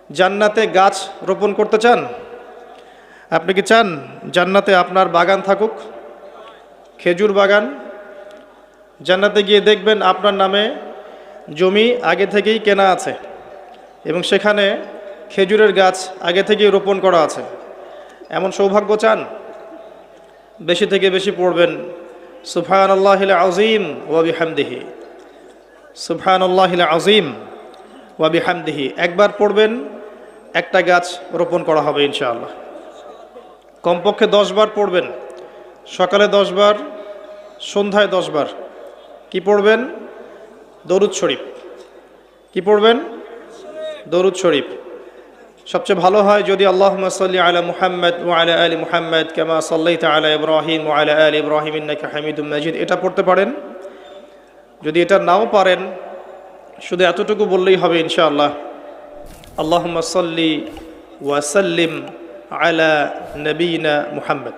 জান্নাতে গাছ রোপণ করতে চান? আপনি কি চান জান্নাতে আপনার বাগান থাকুক, খেজুর বাগান? জান্নাতে গিয়ে দেখবেন আপনার নামে জমি আগে থেকেই কেনা আছে এবং সেখানে খেজুরের গাছ আগে থেকেই রোপণ করা আছে। এমন সৌভাগ্য চান? বেশি থেকে বেশি পড়বেন সুবহানাল্লাহিল আযীম ওয়া বিহামদিহি, সুবহানাল্লাহিল আযীম ওয়া বিহামদিহি। একবার পড়বেন, একটা গাছ রোপণ করা হবে ইনশাআল্লাহ। কমপক্ষে 10 বার পড়বেন, সকালে 10 বার, সন্ধ্যায় 10 বার। কি পড়বেন? দরুদ শরীফ। কি পড়বেন? দরুদ শরীফ। সবচেয়ে ভালো হয় যদি আল্লাহুম্মা সাল্লি আলা মুহাম্মাদ ওয়া আলা আলি মুহাম্মাদ কামা সাল্লাইতা আলা ইব্রাহিম ওয়া আলা আলি ইব্রাহিম ইন্নাকা হামিদুম মাজিদ, এটা পড়তে পারেন। যদি এটা নাও পারেন, শুধু এতটুকু বললেই হবে ইনশাআল্লাহ, আল্লাহুম্মা সাল্লি ওয়া সাল্লিম আলা নবিয়িনা মুহাম্মদ।